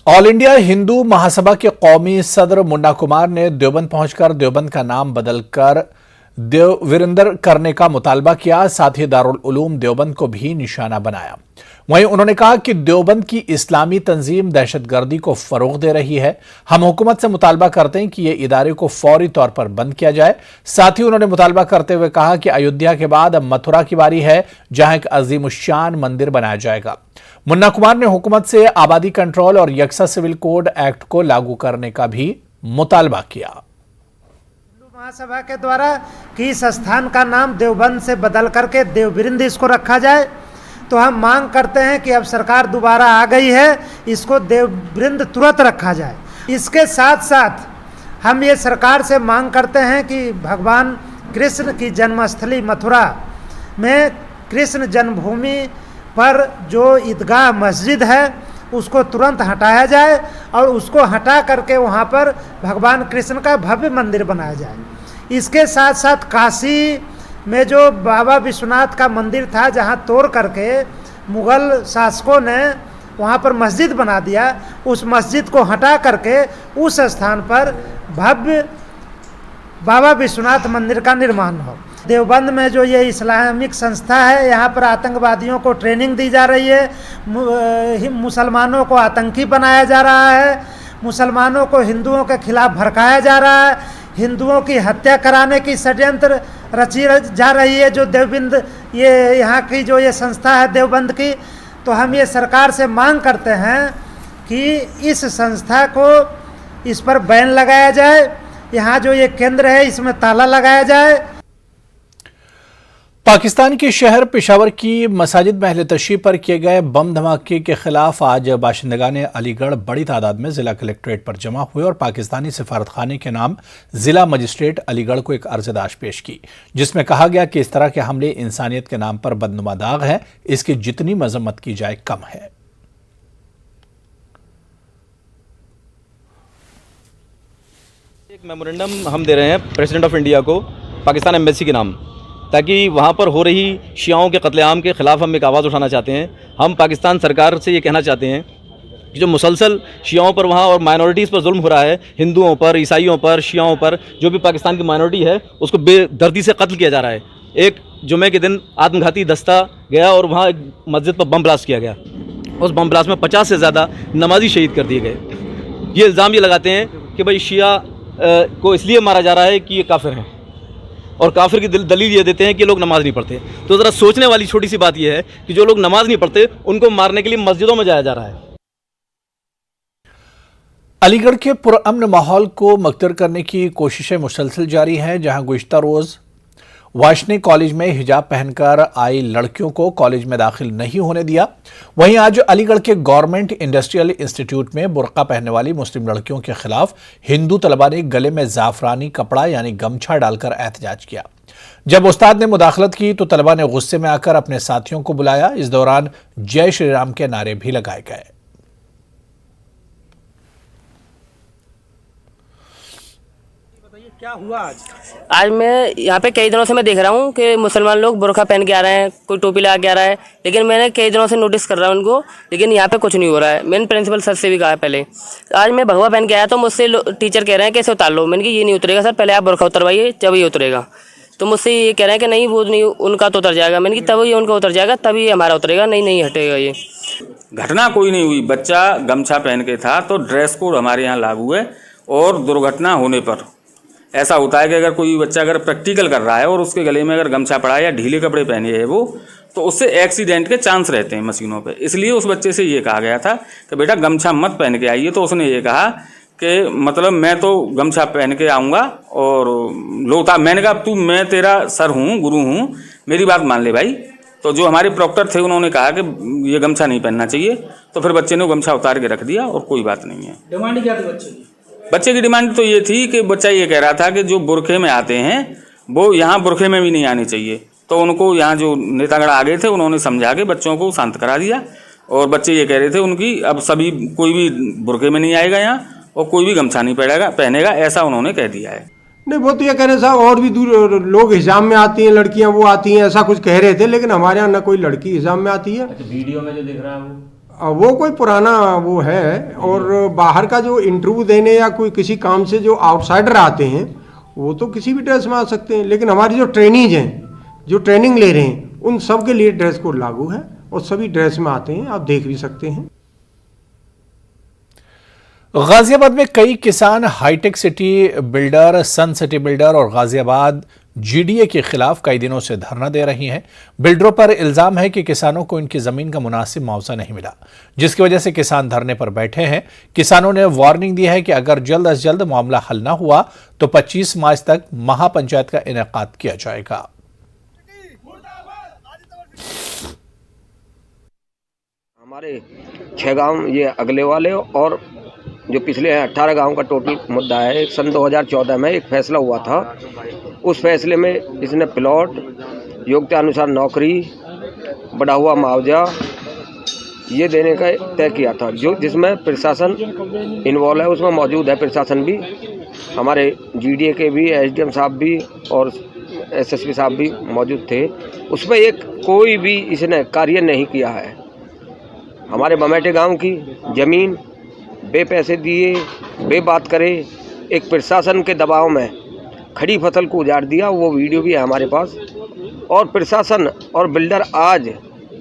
All India Hindu Mahasabha के कौमी सदर मुन्ना कुमार ने देवबंद पहुंचकर देवबंद का नाम बदलकर देववीरेंद्र करने का मुतालबा किया। साथ ही दारुल उलूम देवबंद को भी निशाना बनाया। वहीं उन्होंने कहा कि देवबंद की इस्लामी तंजीम दहशतगर्दी को फरोग दे रही है। हम हुकूमत से मुतालबा करते हैं कि ये इदारे को फौरी तौर पर बंद किया जाए। साथ ही उन्होंने मुतालबा करते हुए कहा कि अयोध्या के बाद अब मथुरा की बारी है, जहां एक अजीमुश्शान मंदिर बनाया जाएगा। मुन्ना कुमार ने हुकूमत से आबादी कंट्रोल और यकसा सिविल कोड एक्ट को लागू करने का भी मुतालबा किया। हिंदू महासभा के द्वारा कि इस स्थान का नाम देवबंद से बदल करके देववीरेंद्र इसको रखा जाए, तो हम मांग करते हैं कि अब सरकार दोबारा आ गई है, इसको देववीरेंद्र तुरंत रखा जाए। इसके साथ साथ हम ये सरकार से मांग करते हैं कि भगवान कृष्ण की जन्मस्थली मथुरा में कृष्ण जन्मभूमि पर जो ईदगाह मस्जिद है उसको तुरंत हटाया जाए और उसको हटा करके वहाँ पर भगवान कृष्ण का भव्य मंदिर बनाया जाए। इसके साथ साथ काशी में जो बाबा विश्वनाथ का मंदिर था, जहाँ तोड़ करके मुग़ल शासकों ने वहाँ पर मस्जिद बना दिया, उस मस्जिद को हटा करके उस स्थान पर भव्य बाबा विश्वनाथ मंदिर का निर्माण हो। देवबंद में जो ये इस्लामिक संस्था है, यहाँ पर आतंकवादियों को ट्रेनिंग दी जा रही है, मुसलमानों को आतंकी बनाया जा रहा है, मुसलमानों को हिंदुओं के खिलाफ भड़काया जा रहा है, हिंदुओं की हत्या कराने की षड्यंत्र रची जा रही है। जो देवबंद ये यहाँ की जो ये संस्था है देवबंद की, तो हम ये सरकार से मांग करते हैं कि इस संस्था को इस पर बैन लगाया जाए। यहाँ जो ये केंद्र है इसमें ताला लगाया जाए। पाकिस्तान के शहर पेशावर की मसाजिद में अहले तशरीफ पर किए गए बम धमाके के खिलाफ आज बाशिंदगान अलीगढ़ बड़ी तादाद में जिला कलेक्ट्रेट पर जमा हुए और पाकिस्तानी सिफारतखाने के नाम जिला मजिस्ट्रेट अलीगढ़ को एक अर्ज़दाश पेश की, जिसमें कहा गया कि इस तरह के हमले इंसानियत के नाम पर बदनुमा दाग है, इसकी जितनी मजम्मत की जाए कम है। एक मेमोरेंडम हम दे रहे हैं प्रेसिडेंट ऑफ इंडिया को पाकिस्तान एम्बेसी के नाम, ताकि वहाँ पर हो रही शियाओं के कत्लेआम के ख़िलाफ़ हम एक आवाज़ उठाना चाहते हैं। हम पाकिस्तान सरकार से ये कहना चाहते हैं कि जो मुसलसल शियाओं पर वहाँ और माइनॉरिटीज़ पर जुल्म हो रहा है, हिंदुओं पर, ईसाइयों पर, शियाओं पर, जो भी पाकिस्तान की माइनॉरिटी है उसको बेदर्दी से कत्ल किया जा रहा है। एक जुमे के दिन आत्मघाती दस्ता गया और वहाँ एक मस्जिद पर बम ब्लास्ट किया गया। उस बम ब्लास्ट में 50 से ज़्यादा नमाजी शहीद कर दिए गए। ये इल्ज़ाम ये लगाते हैं कि भाई शिया को इसलिए मारा जा रहा है कि ये काफिर हैं, और काफिर की दलील ये देते हैं कि लोग नमाज नहीं पढ़ते। तो ज़रा सोचने वाली छोटी सी बात यह है कि जो लोग नमाज नहीं पढ़ते उनको मारने के लिए मस्जिदों में जाया जा रहा है। अलीगढ़ के पुरअमन माहौल को मुख्तर करने की कोशिशें मुसलसल जारी हैं, जहां गुज़िश्ता रोज़ वाशनी कॉलेज में हिजाब पहनकर आई लड़कियों को कॉलेज में दाखिल नहीं होने दिया। वहीं आज अलीगढ़ के गवर्नमेंट इंडस्ट्रियल इंस्टीट्यूट में बुर्का पहनने वाली मुस्लिम लड़कियों के खिलाफ हिंदू तलबा ने गले में जाफरानी कपड़ा यानी गमछा डालकर एहतजाज किया। जब उस्ताद ने मुदाखलत की तो तलबा ने गुस्से में आकर अपने साथियों को बुलाया। इस दौरान जय श्री राम के नारे भी लगाए गए। क्या हुआ आज मैं यहाँ पे कई दिनों से मैं देख रहा हूँ कि मुसलमान लोग बुर्का पहन के आ रहे हैं, कोई टोपी लगा के आ रहा है, लेकिन मैंने कई दिनों से नोटिस कर रहा हूँ उनको, लेकिन यहाँ पे कुछ नहीं हो रहा है। मैंने प्रिंसिपल सर से भी कहा पहले। आज मैं भगवा पहन के आया तो मुझसे टीचर कह रहे हैं कि इसे उतार लो। मैंने कहा ये नहीं उतरेगा सर, पहले आप बुर्का उतरवाइए जब ये उतरेगा। तो मुझसे ये कह रहे हैं कि नहीं वो नहीं, उनका तो उतर जाएगा। मैंने कहा तब ये उनका उतर जाएगा तभी हमारा उतरेगा, नहीं हटेगा। ये घटना कोई नहीं हुई, बच्चा गमछा पहन के था तो ड्रेस कोड हमारे यहाँ लागू है। और दुर्घटना होने पर ऐसा होता है कि अगर कोई बच्चा अगर प्रैक्टिकल कर रहा है और उसके गले में अगर गमछा पड़ा है या ढीले कपड़े पहने हैं वो, तो उससे एक्सीडेंट के चांस रहते हैं मशीनों पे। इसलिए उस बच्चे से ये कहा गया था कि बेटा गमछा मत पहन के आइए। तो उसने ये कहा कि मतलब मैं तो गमछा पहन के आऊँगा और लोग। मैंने कहा तू, मैं तेरा सर हूँ, गुरु हूँ, मेरी बात मान ले भाई। तो जो हमारे प्रॉक्टर थे उन्होंने कहा कि ये गमछा नहीं पहनना चाहिए, तो फिर बच्चे ने गमछा उतार के रख दिया और कोई बात नहीं है। डिमांड क्या थी बच्चे की? बच्चे की डिमांड तो ये थी कि बच्चा ये कह रहा था कि जो बुरखे में आते हैं वो यहाँ बुरखे में भी नहीं आने चाहिए। तो उनको यहाँ जो नेतागण आ गए थे उन्होंने समझा के बच्चों को शांत करा दिया। और बच्चे ये कह रहे थे उनकी अब सभी कोई भी बुरखे में नहीं आएगा यहाँ और कोई भी गमछा नहीं पहनेगा, ऐसा उन्होंने कह दिया है। नहीं, वो तो ये कह रहे साहब और भी दूर लोग हिजाब में आती हैं, लड़कियाँ वो आती हैं, ऐसा कुछ कह रहे थे, लेकिन हमारे यहाँ ना कोई लड़की हिजाब में आती है। वीडियो में जो दिख रहा है वो वो कोई पुराना वो है, और बाहर का जो इंटरव्यू देने या कोई किसी काम से जो आउटसाइडर आते हैं वो तो किसी भी ड्रेस में आ सकते हैं, लेकिन हमारी जो ट्रेनीज हैं जो ट्रेनिंग ले रहे हैं उन सब के लिए ड्रेस कोड लागू है और सभी ड्रेस में आते हैं, आप देख भी सकते हैं। गाजियाबाद में कई किसान हाईटेक सिटी बिल्डर, सन सिटी बिल्डर और गाजियाबाद जीडीए के खिलाफ कई दिनों से धरना दे रही हैं। बिल्डरों पर इल्जाम है कि किसानों को इनकी जमीन का मुनासिब मुआवजा नहीं मिला, जिसकी वजह से किसान धरने पर बैठे हैं। किसानों ने वार्निंग दी है कि अगर जल्द अज जल्द मामला हल न हुआ तो 25 मार्च तक महापंचायत का इनेकाद किया जाएगा। हमारे 6 गांव ये अगले वाले और जो पिछले हैं 18 गांव का टोटल मुद्दा है। सन 2014 में एक फैसला हुआ था, उस फैसले में इसने प्लॉट, योग्यता अनुसार नौकरी, बढ़ा हुआ मुआवजा ये देने का तय किया था, जो जिसमें प्रशासन इन्वॉल्व है, उसमें मौजूद है प्रशासन भी, हमारे जीडीए के भी, एसडीएम साहब भी और एसएसपी साहब भी मौजूद थे। उसमें एक कोई भी इसने कार्य नहीं किया है। हमारे बमेटे गांव की ज़मीन बे पैसे दिए, बे बात करे, एक प्रशासन के दबाव में खड़ी फसल को उजाड़ दिया, वो वीडियो भी है हमारे पास। और प्रशासन और बिल्डर, आज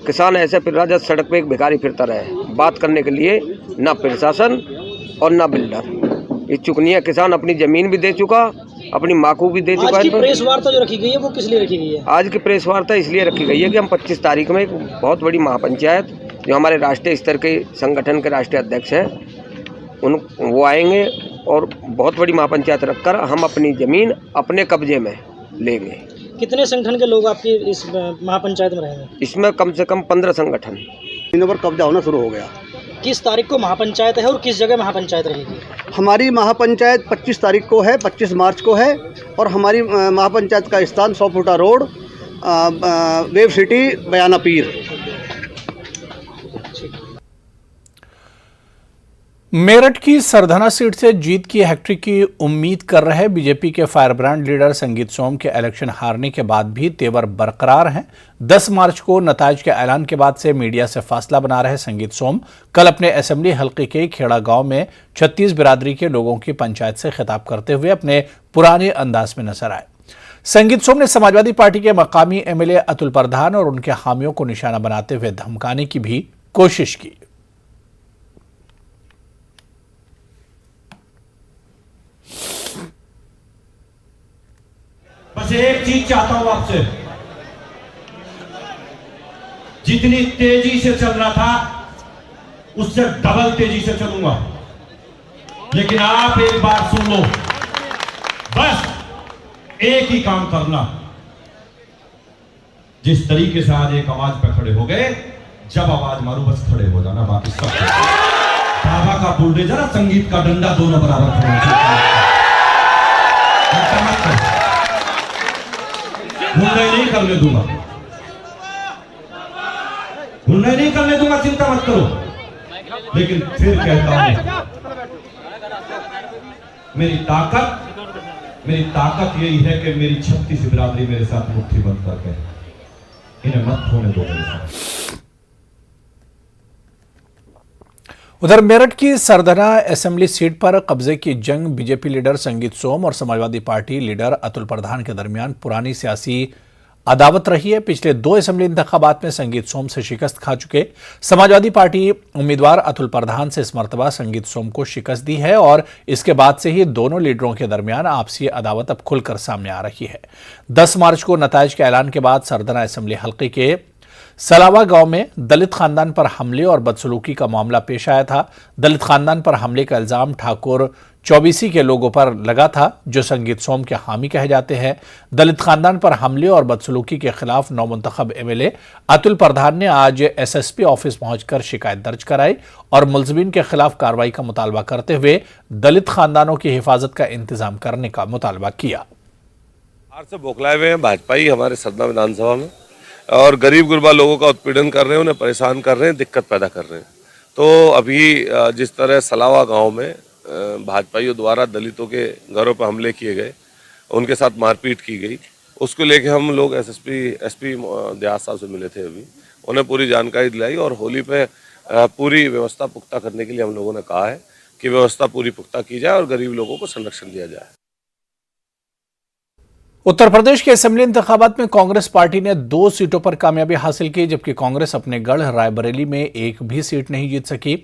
किसान ऐसे फिर रहा जब सड़क पे एक भिखारी फिरता रहे, बात करने के लिए ना प्रशासन और ना बिल्डर। ये चुकनिया किसान अपनी ज़मीन भी दे चुका, अपनी माँ को भी दे चुका है। आज की प्रेस वार्ता जो रखी गई है वो किस लिए रखी गई है? आज की प्रेस वार्ता इसलिए रखी गई है कि हम 25 तारीख में एक बहुत बड़ी महापंचायत, जो हमारे राष्ट्रीय स्तर के संगठन के राष्ट्रीय अध्यक्ष हैं, वो आएंगे और बहुत बड़ी महापंचायत रखकर हम अपनी ज़मीन अपने कब्जे में लेंगे। कितने संगठन के लोग आपकी इस महापंचायत में रहेंगे? इसमें कम से कम 15 संगठन। इन पर कब्जा होना शुरू हो गया। किस तारीख को महापंचायत है और किस जगह महापंचायत रहेगी? हमारी महापंचायत 25 तारीख को है, 25 मार्च को है, और हमारी महापंचायत का स्थान 100 फुटा रोड, वेब सिटी, बयाना पीर। मेरठ की सरधना सीट से जीत की हैट्रिक की उम्मीद कर रहे बीजेपी के फायर ब्रांड लीडर संगीत सोम के इलेक्शन हारने के बाद भी तेवर बरकरार हैं। 10 मार्च को नताइज के ऐलान के बाद से मीडिया से फासला बना रहे संगीत सोम कल अपने असेंबली हलके के खेड़ा गांव में 36 बिरादरी के लोगों की पंचायत से खिताब करते हुए अपने पुराने अंदाज में नजर आए। संगीत सोम ने समाजवादी पार्टी के मकामी एमएलए अतुल प्रधान और उनके हामियों को निशाना बनाते हुए धमकाने की भी कोशिश की। बस एक चीज चाहता हूं आपसे, जितनी तेजी से चल रहा था उससे डबल तेजी से चलूंगा, लेकिन आप एक बार सुन लो, बस एक ही काम करना। जिस तरीके से आज एक आवाज पे खड़े हो गए, जब आवाज मारू बस खड़े हो जाना, बाकी सब बाबा का बुलडोजर, संगीत का डंडा, दोनों बराबर खड़े हुंडई नहीं करने दूंगा, हुंडई नहीं करने दूंगा, चिंता मत करो। लेकिन फिर कहता हूं, मेरी ताकत यही है कि मेरी 36 बिरादरी मेरे साथ मुट्ठी बंद करके, इन्हें मत होने दो मेरे साथ। उधर मेरठ की सरधना असेंबली सीट पर कब्जे की जंग बीजेपी लीडर संगीत सोम और समाजवादी पार्टी लीडर अतुल प्रधान के दरमियान पुरानी सियासी अदावत रही है। पिछले 2 असेंबली इंतखाबात में संगीत सोम से शिकस्त खा चुके समाजवादी पार्टी उम्मीदवार अतुल प्रधान से इस मर्तबा संगीत सोम को शिकस्त दी है और इसके बाद से ही दोनों लीडरों के दरमियान आपसी अदावत अब खुलकर सामने आ रही है। 10 मार्च को नताइज के ऐलान के बाद सरधना असेंबली हल्के के सलावा गांव में दलित खानदान पर हमले और बदसलूकी का मामला पेश आया था। दलित खानदान पर हमले का इल्जाम ठाकुर चौबीसी के लोगों पर लगा था, जो संगीत सोम के हामी कहे जाते हैं। दलित खानदान पर हमले और बदसलूकी के खिलाफ नौमुंतखब एमएलए अतुल प्रधान ने आज एसएसपी ऑफिस पहुंचकर शिकायत दर्ज कराई और मुलजिमीन के खिलाफ कार्रवाई का मुतालबा करते हुए दलित खानदानों की हिफाजत का इंतजाम करने का मुतालबा किया। से बौखलाए हुए हैं भाजपा ही हमारे सदना विधानसभा में, और गरीब गुरबा लोगों का उत्पीड़न कर रहे हैं, उन्हें परेशान कर रहे हैं, दिक्कत पैदा कर रहे हैं। तो अभी जिस तरह सलावा गांव में भाजपाइयों द्वारा दलितों के घरों पर हमले किए गए, उनके साथ मारपीट की गई, उसको लेके हम लोग एसपी देहात साहब से मिले थे, अभी उन्हें पूरी जानकारी दिलाई और होली पे पूरी व्यवस्था पुख्ता करने के लिए हम लोगों ने कहा है कि व्यवस्था पूरी पुख्ता की जाए और गरीब लोगों को संरक्षण दिया जाए। उत्तर प्रदेश के असेंबली इंतखाबात में कांग्रेस पार्टी ने 2 सीटों पर कामयाबी हासिल की, जबकि कांग्रेस अपने गढ़ रायबरेली में एक भी सीट नहीं जीत सकी।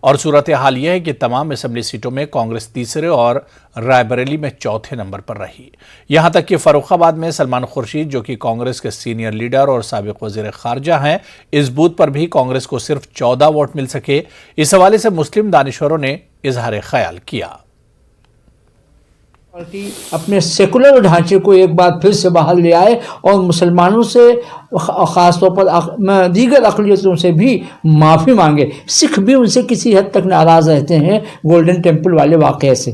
और सूरत हाल यह है कि तमाम असेंबली सीटों में कांग्रेस तीसरे और रायबरेली में चौथे नंबर पर रही। यहां तक कि फर्रुखाबाद में सलमान खुर्शीद, जो कि कांग्रेस के सीनियर लीडर और साबिक वजीर खारजा हैं, इस बूथ पर भी कांग्रेस को सिर्फ 14 वोट मिल सके। इस हवाले से मुस्लिम दानिशवरों ने इजहार ख्याल किया। पार्टी अपने सेकुलर ढांचे को एक बार फिर से बहाल ले आए और मुसलमानों से ख़ासतौर पर दीगर अक़लियतों से भी माफ़ी मांगे। सिख भी उनसे किसी हद तक नाराज़ रहते हैं गोल्डन टेम्पल वाले वाक़े से।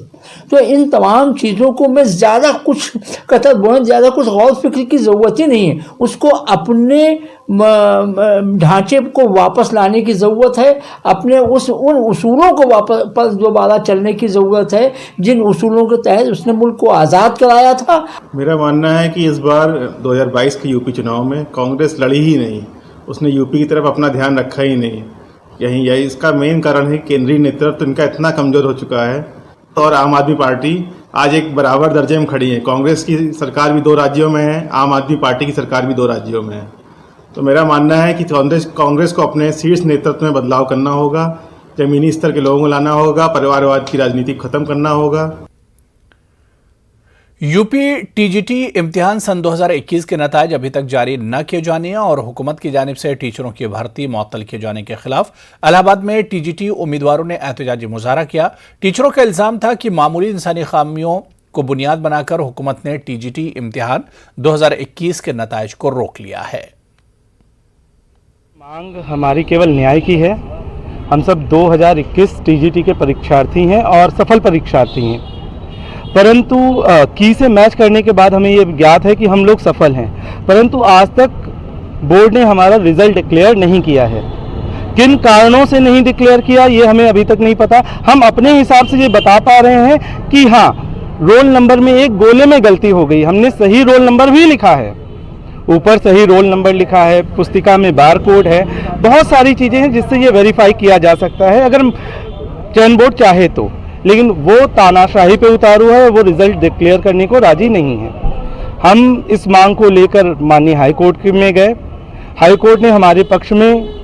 तो इन तमाम चीज़ों को मैं ज़्यादा कुछ कतर बहुत ज़्यादा कुछ गौर फिक्र की ज़रूरत ही नहीं है। उसको अपने ढांचे को वापस लाने की ज़रूरत है, अपने उन उसूलों को वापस दोबारा चलने की ज़रूरत है जिन उसूलों के तहत उसने मुल्क को आज़ाद कराया था। मेरा मानना है कि इस बार 2022 के यूपी चुनाव में कांग्रेस लड़ी ही नहीं, उसने यूपी की तरफ अपना ध्यान रखा ही नहीं। यही इसका मेन कारण है केंद्रीय नेतृत्व इनका इतना कमज़ोर हो चुका है और आम आदमी पार्टी आज एक बराबर दर्जे में खड़ी है। कांग्रेस की सरकार भी 2 राज्यों में है, आम आदमी पार्टी की सरकार भी 2 राज्यों में है। तो मेरा मानना है कि कांग्रेस को अपने शीर्ष नेतृत्व में बदलाव करना होगा, जमीनी स्तर के लोगों को लाना होगा, परिवारवाद की राजनीति खत्म करना होगा। यूपी टीजीटी इम्तिहान सन 2021 के नताज अभी तक जारी न किए जाने और हुकूमत की जानिब से टीचरों की भर्ती मुअत्तल किए जाने के खिलाफ इलाहाबाद में टीजीटी उम्मीदवारों ने एहतजाजी मुजाहरा किया। टीचरों का इल्जाम था कि मामूली इंसानी खामियों को बुनियाद बनाकर हुकूमत ने टीजीटी इम्तिहान 2021 के नताज को रोक लिया है। मांग हमारी केवल न्याय की है। हम सब 2021 टीजीटी के परीक्षार्थी हैं और सफल परीक्षार्थी हैं, परंतु की से मैच करने के बाद हमें ये ज्ञात है कि हम लोग सफल हैं, परंतु आज तक बोर्ड ने हमारा रिजल्ट डिक्लेयर नहीं किया है। किन कारणों से नहीं डिक्लेयर किया ये हमें अभी तक नहीं पता। हम अपने हिसाब से ये बता पा रहे हैं कि हाँ, रोल नंबर में एक गोले में गलती हो गई। हमने सही रोल नंबर भी लिखा है, ऊपर सही रोल नंबर लिखा है, पुस्तिका में बार कोड है, बहुत सारी चीज़ें हैं जिससे ये वेरीफाई किया जा सकता है अगर चयन बोर्ड चाहे तो। लेकिन वो तानाशाही पे उतारू है, वो रिजल्ट डिक्लेयर करने को राजी नहीं है। हम इस मांग को लेकर माननीय हाई कोर्ट में गए, हाई कोर्ट ने हमारे पक्ष में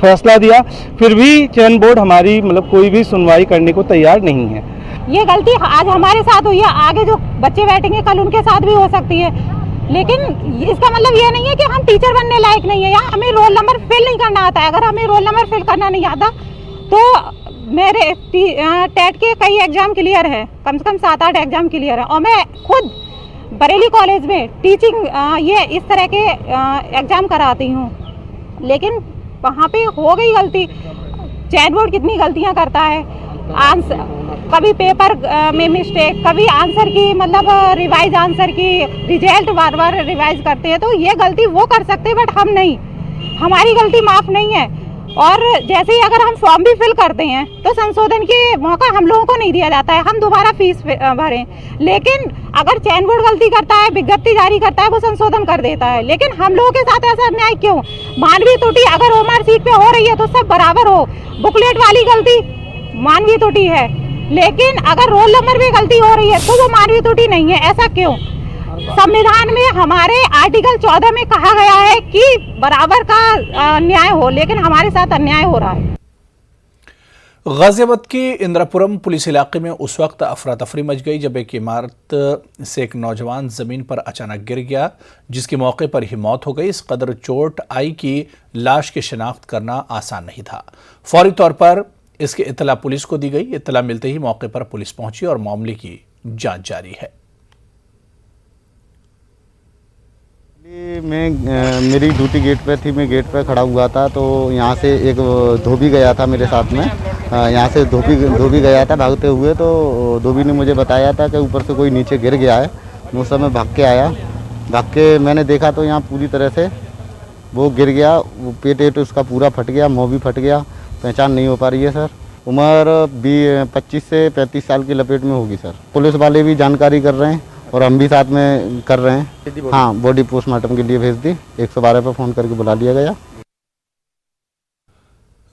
फैसला दिया, फिर भी चयन बोर्ड हमारी कोई भी सुनवाई करने को तैयार नहीं है। ये गलती आज हमारे साथ हुई है, आगे जो बच्चे बैठेंगे कल उनके साथ भी हो सकती है, लेकिन इसका मतलब ये नहीं है कि हम टीचर बनने लायक नहीं है या हमें रोल नंबर फिल नहीं करना आता है। अगर हमें रोल नंबर फिल करना नहीं आता तो मेरे टेट के कई एग्जाम क्लियर है, कम से कम 7-8 एग्जाम क्लियर है और मैं खुद बरेली कॉलेज में टीचिंग ये इस तरह के एग्जाम कराती हूँ, लेकिन वहाँ पे हो गई गलती। चयन बोर्ड कितनी गलतियाँ करता है, आंसर कभी पेपर में मिस्टेक, कभी आंसर की रिवाइज आंसर की रिजल्ट बार बार रिवाइज करते हैं। तो ये गलती वो कर सकते हैं बट हम नहीं, हमारी गलती माफ़ नहीं है। और जैसे ही अगर हम फॉर्म भी फिल करते हैं तो संशोधन के मौका हम लोगों को नहीं दिया जाता है, हम दोबारा फीस भरें। लेकिन अगर चयन बोर्ड गलती करता है, विज्ञप्ति जारी करता है, वो संशोधन कर देता है। लेकिन हम लोगों के साथ ऐसा अन्याय क्यों? मानवीय त्रुटि अगर ओमआर सीट पे हो रही है तो सब बराबर हो। बुकलेट वाली गलती मानवीय त्रुटि है, लेकिन अगर रोल नंबर में गलती हो रही है तो वो मानवीय त्रुटि नहीं है। ऐसा क्यों? संविधान में हमारे आर्टिकल 14 में कहा गया है कि बराबर का न्याय हो, लेकिन हमारे साथ अन्याय हो रहा है। गाजियाबाद के इंद्रापुरम पुलिस इलाके में उस वक्त अफरा तफरी मच गई जब एक इमारत से एक नौजवान जमीन पर अचानक गिर गया, जिसकी मौके पर ही मौत हो गई। इस कदर चोट आई कि लाश की शिनाख्त करना आसान नहीं था। फौरी तौर पर इसकी इत्तला पुलिस को दी गई। इत्तला मिलते ही मौके पर पुलिस पहुंची और मामले की जांच जारी है। मेरी ड्यूटी गेट पे थी, मैं गेट पे खड़ा हुआ था तो यहाँ से एक धोबी गया था मेरे साथ में, यहाँ से धोबी गया था भागते हुए। तो धोबी ने मुझे बताया था कि ऊपर से कोई नीचे गिर गया है। मैं उस समय भाग के आया, भाग के मैंने देखा तो यहाँ पूरी तरह से वो गिर गया, वो पेट उसका पूरा फट गया, मुँह भी फट गया, पहचान नहीं हो पा रही है सर। उम्र 25 से 35 साल की लपेट में होगी सर। पुलिस वाले भी जानकारी कर रहे हैं और हम भी साथ में कर रहे हैं। हाँ, बॉडी पोस्टमार्टम के लिए भेज दी, 112 पर फ़ोन करके बुला लिया गया।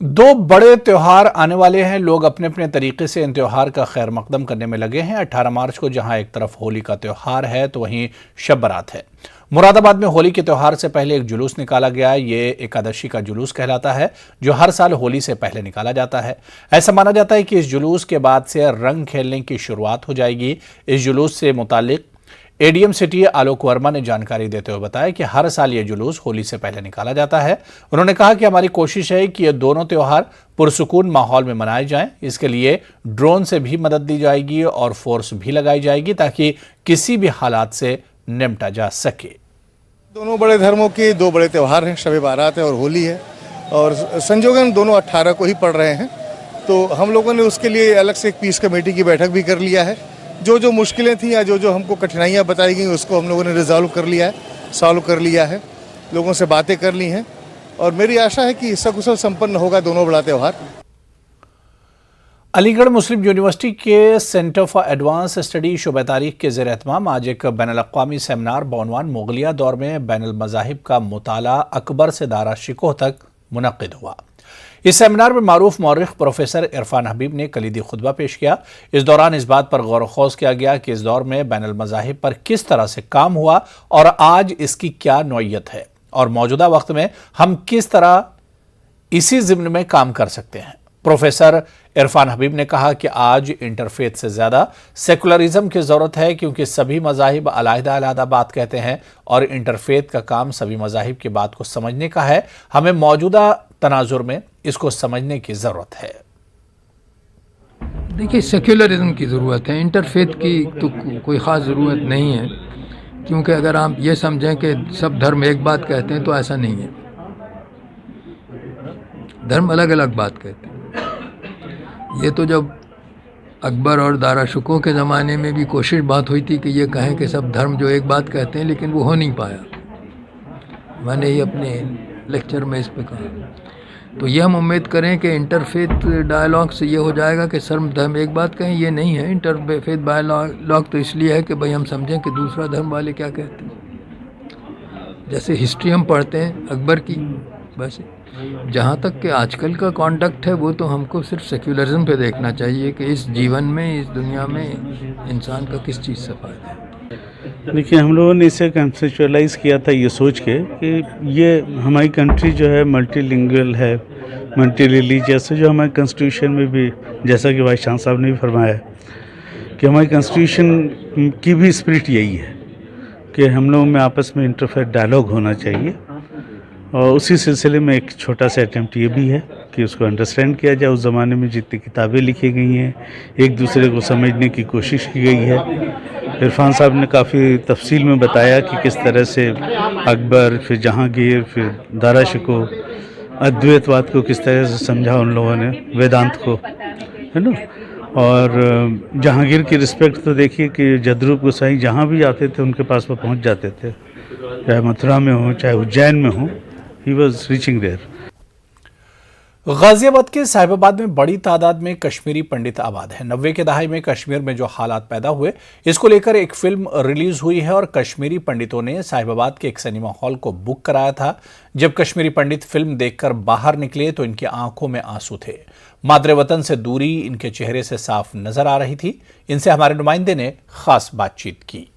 दो बड़े त्योहार आने वाले हैं। लोग अपने अपने तरीके से इन त्योहार का खैर मकदम करने में लगे हैं। 18 मार्च को जहां एक तरफ होली का त्योहार है तो वहीं शब बारात है। मुरादाबाद में होली के त्योहार से पहले एक जुलूस निकाला गया। ये एकादशी का जुलूस कहलाता है, जो हर साल होली से पहले निकाला जाता है। ऐसा माना जाता है कि इस जुलूस के बाद से रंग खेलने की शुरुआत हो जाएगी। इस जुलूस से मुतालिक एडीएम सिटी आलोक वर्मा ने जानकारी देते हुए बताया कि हर साल ये जुलूस होली से पहले निकाला जाता है। उन्होंने कहा कि हमारी कोशिश है कि ये दोनों त्योहार पुरसुकून माहौल में मनाए जाएं। इसके लिए ड्रोन से भी मदद दी जाएगी और फोर्स भी लगाई जाएगी ताकि किसी भी हालात से निपटा जा सके। दोनों बड़े धर्मों के दो बड़े त्योहार हैं, शब बारात है और होली है, और संजोगन दोनों 18 को ही पड़ रहे हैं। तो हम लोगों ने उसके लिए अलग से एक पीस कमेटी की बैठक भी कर लिया है। जो मुश्किलें थी या जो हमको कठिनाइयाँ बताई गई उसको हम लोगों ने रिजॉल्व कर लिया है, सॉल्व कर लिया है, लोगों से बातें कर ली हैं, और मेरी आशा है कि सकुशल संपन्न होगा दोनों बड़ा त्यौहार। अलीगढ़ मुस्लिम यूनिवर्सिटी के सेंटर फॉर एडवांस स्टडी शुबे तारीख के ज़ेर एहतमाम आज एक बैनुल-अक़वामी सेमिनार बउनवान मुग़लिया दौर में बैनुल मज़ाहिब का मुताला अकबर से दारा शिकोह तक मुनक़्क़िद हुआ। इस सेमिनार में मारूफ मौरिख़ प्रोफेसर इरफान हबीब ने कलीदी खुतबा पेश किया। इस दौरान इस बात पर गौर ख़ौज़ किया गया कि इस दौर में बैनुल मज़ाहिब पर किस तरह से काम हुआ और आज इसकी क्या नौइयत है और मौजूदा वक्त में हम किस तरह इसी ज़िम्न में काम कर सकते हैं। प्रोफेसर इरफान हबीब ने कहा कि आज इंटरफेथ से ज़्यादा सेकुलरिज्म की ज़रूरत है, क्योंकि सभी मज़ाहिब अलग-अलग बात कहते हैं और इंटरफेथ का काम सभी मज़ाहिब की बात को समझने का है। हमें मौजूदा तनाजुर में इसको समझने की ज़रूरत है। देखिए, सेक्युलरिज्म की ज़रूरत है, इंटरफेथ की तो कोई ख़ास ज़रूरत नहीं है, क्योंकि अगर आप ये समझें कि सब धर्म एक बात कहते हैं तो ऐसा नहीं है। धर्म अलग अलग बात कहते हैं। ये तो जब अकबर और दारा शिकोह के ज़माने में भी कोशिश बात हुई थी कि ये कहें कि सब धर्म जो एक बात कहते हैं, लेकिन वो हो नहीं पाया। मैंने ही अपने लेक्चर में इस पे कहा। तो ये हम उम्मीद करें कि इंटरफेथ डायलॉग से ये हो जाएगा कि सब धर्म एक बात कहें। ये नहीं है। इंटरफेथ डायलॉग तो इसलिए है कि भाई हम समझें कि दूसरा धर्म वाले क्या कहते हैं। जैसे हिस्ट्री हम पढ़ते हैं अकबर की, वैसे जहाँ तक कि आजकल का कॉन्डक्ट है वो तो हमको सिर्फ सेक्युलरिज्म पे देखना चाहिए कि इस जीवन में, इस दुनिया में इंसान का किस चीज़ से फ़ायदा है। देखिए, हम लोगों ने इसे कंसेप्चुअलाइज़ किया था ये सोच के कि ये हमारी कंट्री जो है मल्टीलिंगुअल है, मल्टी रिलीजियस है, जो हमारे कॉन्स्टिट्यूशन में भी, जैसा कि वाइस चांसलर साहब ने भी फरमाया कि हमारी कॉन्स्टिट्यूशन की भी स्पिरिट यही है कि हम लोगों में आपस में इंटरफेथ डायलॉग होना चाहिए। और उसी सिलसिले में एक छोटा सा अटैम्प्ट ये भी है कि उसको अंडरस्टैंड किया जाए। उस ज़माने में जितनी किताबें लिखी गई हैं, एक दूसरे को समझने की कोशिश की गई है। इरफान साहब ने काफ़ी तफसील में बताया कि किस तरह से अकबर, फिर जहांगीर, फिर दारा शिकोह अद्वैतवाद को किस तरह से समझा उन लोगों ने, वेदांत को, है ना। और जहांगीर की रिस्पेक्ट तो देखिए कि जदरूप गोसाई जहाँ भी जाते थे उनके पास वो पहुँच जाते थे, चाहे मथुरा में हो चाहे उज्जैन में हो, he was reaching there. Ghaziabad के साहिबाबाद में बड़ी तादाद में कश्मीरी पंडित आबाद हैं। 90 के दहाई में कश्मीर में जो हालात पैदा हुए, इसको लेकर एक फिल्म रिलीज हुई है और कश्मीरी पंडितों ने साहिबाबाद के एक सिनेमा हॉल को बुक कराया था। जब कश्मीरी पंडित फिल्म देखकर बाहर निकले तो इनकी आंखों में आंसू थे। मादरे वतन से दूरी इनके चेहरे से साफ नजर आ रही थी। इनसे हमारे नुमाइंदे ने खास बातचीत की।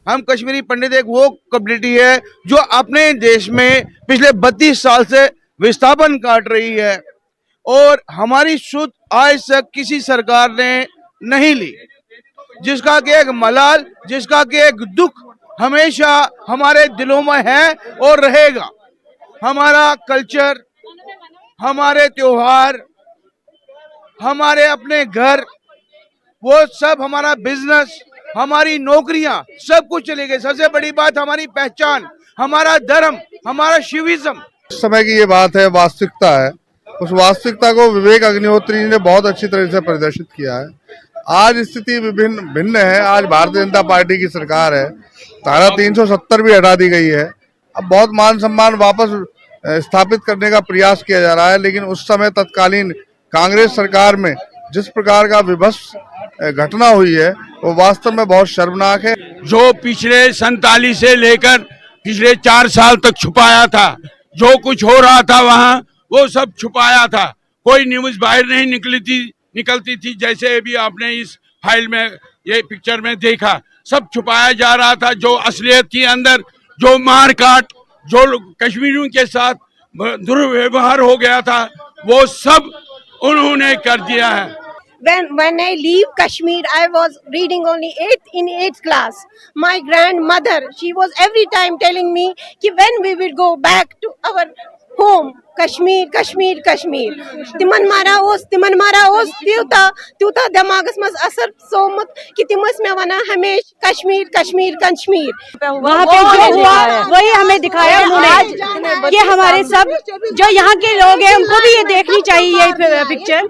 हम कश्मीरी पंडित एक वो कम्युनिटी है जो अपने देश में पिछले 32 साल से विस्थापन काट रही है और हमारी सुध आज तक किसी सरकार ने नहीं ली, जिसका कि एक मलाल, जिसका कि एक दुख हमेशा हमारे दिलों में है और रहेगा। हमारा कल्चर, हमारे त्योहार, हमारे अपने घर, वो सब, हमारा बिजनेस, हमारी नौकरियां, सब कुछ चली गई। सबसे बड़ी बात हमारी पहचान, हमारा धर्म, हमारा शिविज्म। उस समय की ये बात है, वास्तविकता है। उस वास्तविकता को विवेक अग्निहोत्री ने बहुत अच्छी तरह से प्रदर्शित किया है। आज स्थिति भिन्न है। आज भारतीय जनता पार्टी की सरकार है, धारा 370 भी हटा दी गई है। अब बहुत मान सम्मान वापस स्थापित करने का प्रयास किया जा रहा है, लेकिन उस समय तत्कालीन कांग्रेस सरकार में जिस प्रकार का विभत्स घटना हुई है वो वास्तव में बहुत शर्मनाक है। जो पिछले 47 से लेकर पिछले 4 साल तक छुपाया था, जो कुछ हो रहा था वहाँ वो सब छुपाया था। कोई न्यूज़ बाहर नहीं निकलती थी जैसे अभी आपने इस फाइल में ये पिक्चर में देखा। सब छुपाया जा रहा था। जो असलियत थी अंदर, जो मार काट, जो कश्मीरियों के साथ दुर्व्यवहार हो गया था, वो सब उन्होंने कर दिया है। When I leave Kashmir, I was reading only 8th class. My grandmother, she was every time telling me कि when we will go back to our home, Kashmir, Kashmir, Kashmir. तिमन मारा ओस त्यूता दिमागस मज असर सोमत कि तिमस में वना हमेश कश्मीर कश्मीर कश्मीर। वहाँ पे जो हुआ वही हमें दिखाया उन्होंने। ये हमारे सब जो यहाँ के लोग हैं उनको भी ये देखनी चाहिए ये पिक्चर।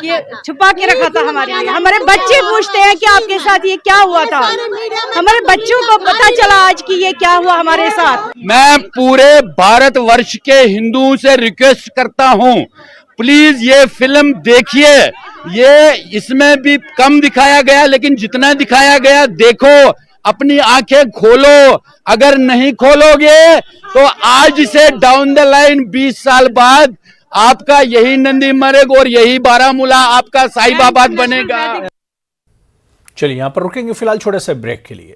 ये छुपा के रखा था हमारे लिए। हमारे बच्चे पूछते हैं कि आपके साथ ये क्या हुआ था। हमारे बच्चों को पता चला आज कि ये क्या हुआ हमारे साथ। मैं पूरे भारतवर्ष के हिंदुओं से रिक्वेस्ट करता हूं, प्लीज ये फिल्म देखिए। ये इसमें भी कम दिखाया गया, लेकिन जितना दिखाया गया देखो, अपनी आंखें खोलो। अगर नहीं खोलोगे तो आज से डाउन द लाइन 20 साल बाद आपका यही नंदी मर्ग और यही बारामूला आपका साहिबाबाद बनेगा। चलिए यहां पर रुकेंगे फिलहाल छोटे से ब्रेक के लिए।